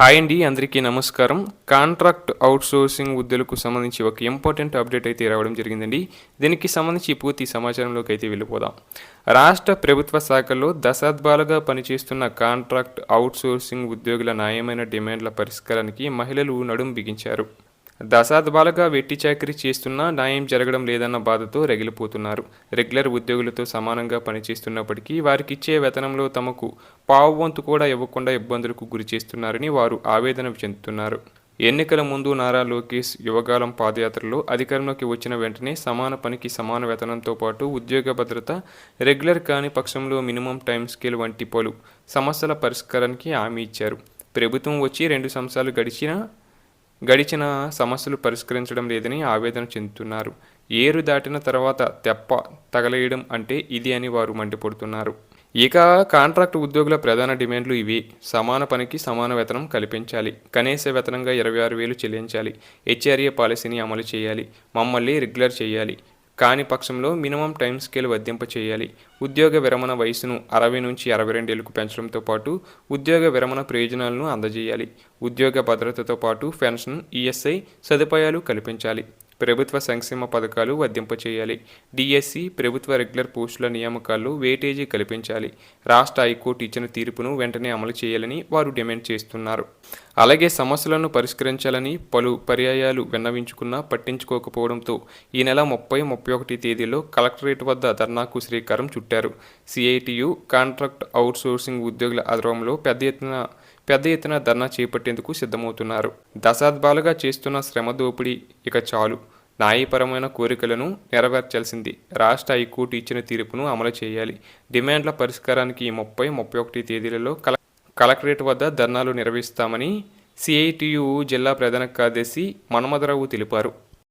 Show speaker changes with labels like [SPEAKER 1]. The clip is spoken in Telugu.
[SPEAKER 1] హాయ్ అండి, అందరికీ నమస్కారం. కాంట్రాక్ట్ అవుట్సోర్సింగ్ ఉద్యోగులకు సంబంధించి ఒక ఇంపార్టెంట్ అప్డేట్ అయితే రావడం జరిగిందండి. దీనికి సంబంధించి పూర్తి సమాచారంలోకి అయితే వెళ్ళిపోదాం. రాష్ట్ర ప్రభుత్వ శాఖల్లో దశాబ్దాలుగా పనిచేస్తున్న కాంట్రాక్ట్ అవుట్సోర్సింగ్ ఉద్యోగుల న్యాయమైన డిమాండ్ల పరిష్కారానికి మహిళలు నడుం బిగించారు. దశాబ్దాలుగా వెట్టి చాకిరీ చేస్తున్నా న్యాయం జరగడం లేదన్న బాధతో రగిలిపోతున్నారు. రెగ్యులర్ ఉద్యోగులతో సమానంగా పనిచేస్తున్నప్పటికీ వారికిచ్చే వేతనంలో తమకు పావు వంతు కూడా ఇవ్వకుండా ఇబ్బందులకు గురి చేస్తున్నారని వారు ఆవేదన చెందుతున్నారు. ఎన్నికల ముందు నారా లోకేష్ యువగాలం పాదయాత్రలో అధికారంలోకి వచ్చిన వెంటనే సమాన పనికి సమాన వేతనంతో పాటు ఉద్యోగ భద్రత, రెగ్యులర్ కాని పక్షంలో మినిమం టైం స్కేల్ వంటి పలు సమస్యల పరిష్కారానికి హామీ ఇచ్చారు. ప్రభుత్వం వచ్చి 2 సంవత్సరాలు గడిచిన సమస్యలు పరిష్కరించడం లేదని ఆవేదన చెందుతున్నారు. ఏరు దాటిన తర్వాత తెప్ప తగలేయడం అంటే ఇది అని వారు మండిపడుతున్నారు. ఇక కాంట్రాక్ట్ ఉద్యోగుల ప్రధాన డిమాండ్లు ఇవి: సమాన పనికి సమాన వేతనం కల్పించాలి, కనీస వేతనంగా 26,000 చెల్లించాలి, హెచ్ఆర్ఏ పాలసీని అమలు చేయాలి, మమ్మల్ని రెగ్యులర్ చేయాలి, కాని పక్షంలో మినిమం టైం స్కేల్ వర్తింప చేయాలి, ఉద్యోగ విరమణ వయసును 60 నుంచి 62 ఏళ్లకు పెంచడంతో పాటు ఉద్యోగ విరమణ ప్రయోజనాలను అందజేయాలి, ఉద్యోగ భద్రతతో పాటు పెన్షన్, ఈఎస్ఐ సదుపాయాలు కల్పించాలి, ప్రభుత్వ సంక్షేమ పథకాలు వర్తింపచేయాలి, డిఎస్సి ప్రభుత్వ రెగ్యులర్ పోస్టుల నియామకాల్లో వేటేజీ కల్పించాలి, రాష్ట్ర హైకోర్టు ఇచ్చిన తీర్పును వెంటనే అమలు చేయాలని వారు డిమాండ్ చేస్తున్నారు. అలాగే సమస్యలను పరిష్కరించాలని పలు పర్యాయాలు విన్నవించుకున్నా పట్టించుకోకపోవడంతో ఈ నెల 30, 31 తేదీల్లో కలెక్టరేట్ వద్ద ధర్నాకు శ్రీకారం చుట్టారు. సిఐటియు కాంట్రాక్ట్ అవుట్సోర్సింగ్ ఉద్యోగుల ఆధ్వర్యంలో పెద్ద ఎత్తున ధర్నా చేపట్టేందుకు సిద్ధమవుతున్నారు. దశాబ్దాలుగా చేస్తున్న శ్రమ దోపిడీ ఇక చాలు, న్యాయపరమైన కోరికలను నెరవేర్చాల్సింది, రాష్ట్ర హైకోర్టు ఇచ్చిన తీర్పును అమలు చేయాలి, డిమాండ్ల పరిష్కారానికి 30, 31 తేదీలలో కలెక్టరేట్ వద్ద ధర్నాలు నిర్వహిస్తామని సిఐటియు జిల్లా ప్రధాన కార్యదర్శి మన్మథరావు తెలిపారు.